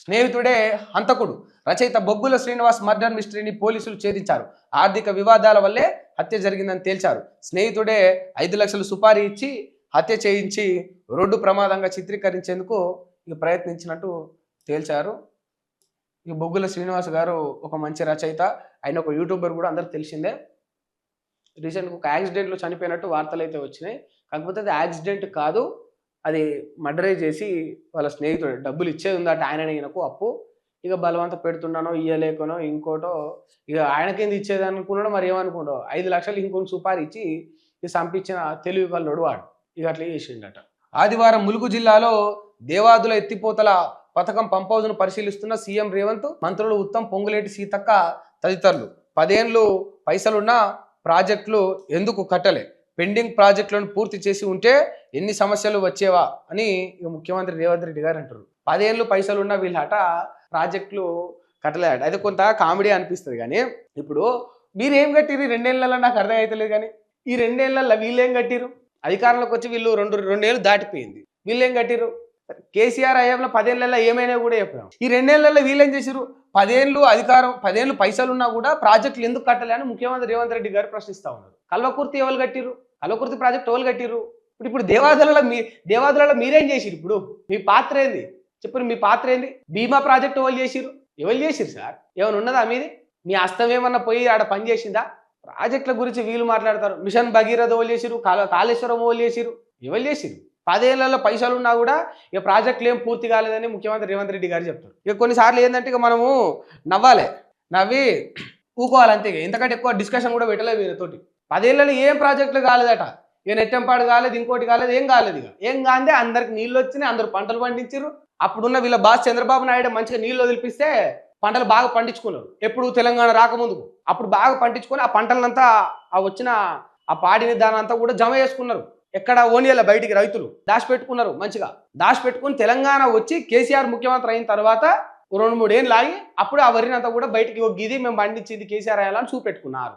స్నేహితుడే హంతకుడు. రచయిత బొగ్గుల శ్రీనివాస్ మర్డర్ మిస్టరీని పోలీసులు ఛేదించారు. ఆర్థిక వివాదాల వల్లే హత్య జరిగిందని తేల్చారు. స్నేహితుడే 5 లక్షలు సుపారీ ఇచ్చి హత్య చేయించి రోడ్డు ప్రమాదంగా చిత్రీకరించేందుకు ప్రయత్నించినట్టు తేల్చారు. ఈ బొగ్గుల శ్రీనివాస్ గారు ఒక మంచి రచయిత, ఆయన ఒక యూట్యూబర్ కూడా అందరికి తెలిసిందే. రీసెంట్గా ఒక యాక్సిడెంట్లో చనిపోయినట్టు వార్తలు అయితే వచ్చినాయి. కాకపోతే అది యాక్సిడెంట్ కాదు, అది మర్డరే చేసి వాళ్ళ స్నేహితుడు డబ్బులు ఇచ్చేది ఉందట ఆయన ఈయనకు అప్పు, ఇక బలవంత పెడుతున్నానో ఇయ్యలేకనో ఇంకోటో ఇక ఆయనకేంది ఇచ్చేది అనుకున్నాడో మరి ఏమనుకుంటాడో 5 లక్షలు ఇంకొన్ని సుపారీ ఇచ్చి ఇక సంపించిన తెలివి కల్లోడు వాడు ఇక అట్లా చేసిండట. ఆదివారం ములుగు జిల్లాలో దేవాదుల ఎత్తిపోతల పథకం పంపౌజును పరిశీలిస్తున్న సీఎం రేవంత్, మంత్రులు ఉత్తమ్, పొంగులేటి సీతక్క తదితరులు 10 ఏళ్ళు పైసలున్న ప్రాజెక్టులు ఎందుకు కట్టలే, పెండింగ్ ప్రాజెక్టులను పూర్తి చేసి ఉంటే ఎన్ని సమస్యలు వచ్చేవా అని ఇక ముఖ్యమంత్రి రేవంత్ రెడ్డి గారు అంటారు. 10 ఏళ్ళు పైసలున్న వీళ్ళట ప్రాజెక్టులు కట్టలేదట. అయితే కొంత కామెడీ అనిపిస్తుంది. కానీ ఇప్పుడు మీరు ఏం కట్టిరు 2 ఏళ్ళలో నాకు అర్థం అవుతలేదు. కానీ ఈ 2 ఏళ్ళల్లో వీళ్ళేం కట్టిరు? అధికారంలోకి వచ్చి వీళ్ళు 2 ఏళ్ళు దాటిపోయింది, వీళ్ళేం కట్టిరు? కేసీఆర్ హయాంలో 10 ఏళ్ళల్లో ఏమైనా కూడా చెప్పాం. ఈ 2 ఏళ్ళల్లో వీళ్ళేం చేశారు? 10 ఏళ్ళు అధికారం, 10 ఏళ్ళు పైసలున్నా కూడా ప్రాజెక్టులు ఎందుకు కట్టలే అని ముఖ్యమంత్రి రేవంత్ రెడ్డి గారు ప్రశ్నిస్తా ఉన్నారు. కల్వకుర్తి ఎవరు కట్టిరు? కల్వకుర్తి ప్రాజెక్ట్ ఎవరు కట్టిరు? ఇప్పుడు దేవాదులలో మీరేం చేసిరు? ఇప్పుడు మీ పాత్ర ఏంది చెప్పండి? మీ పాత్ర ఏంది? భీమా ప్రాజెక్ట్ ఎవరు చేసిరు? ఎవరు చేసిరు సార్? ఏమైనా ఉన్నదా మీది? మీ హస్తం ఏమన్నా పోయి ఆడ పని చేసిందా? ప్రాజెక్టుల గురించి వీళ్ళు మాట్లాడతారు. మిషన్ భగీరథ ఎవరు చేసిరు? కాళేశ్వరం ఎవరు చేసిరు? ఎవరు చేసిరు? 10 ఏళ్లలో పైసలు ఉన్నా కూడా ఇక ప్రాజెక్టులు ఏం పూర్తి కాలేదని ముఖ్యమంత్రి రేవంత్ రెడ్డి గారు చెప్తారు. ఇక కొన్నిసార్లు ఏంటంటే ఇక మనము నవ్వి ఊకోవాలి అంతే. ఎందుకంటే ఎక్కువ డిస్కషన్ కూడా పెట్టలేదు వీళ్ళతోటి. 10 ఏళ్లలో ఏం ప్రాజెక్టులు కాలేదట. ఇక నెట్టంపాడు కాలేదు, ఇంకోటి కాలేదు, ఏం కాలేదు. ఇక ఏం కాందే అందరికి నీళ్ళు వచ్చినాయి, అందరూ పంటలు పండించారు. అప్పుడున్న వీళ్ళ బాస్ చంద్రబాబు నాయుడు మంచిగా నీళ్ళు వదిలిపిస్తే పంటలు బాగా పండించుకున్నారు. ఎప్పుడు తెలంగాణ రాకముందుకు అప్పుడు బాగా పండించుకొని ఆ పంటలంతా ఆ వచ్చిన ఆ పాడిని దానంతా కూడా జమ చేసుకున్నారు. ఎక్కడ ఓనియాల బయటికి రైతులు దాచిపెట్టుకున్నారు. మంచిగా దాచిపెట్టుకుని తెలంగాణ వచ్చి కేసీఆర్ ముఖ్యమంత్రి అయిన తర్వాత 2-3 ఏళ్ళు ఆగి అప్పుడు ఆ వరినంతా కూడా బయటికి గిది మేము పండించింది కేసీఆర్ అయ్యాలని చూపెట్టుకున్నారు.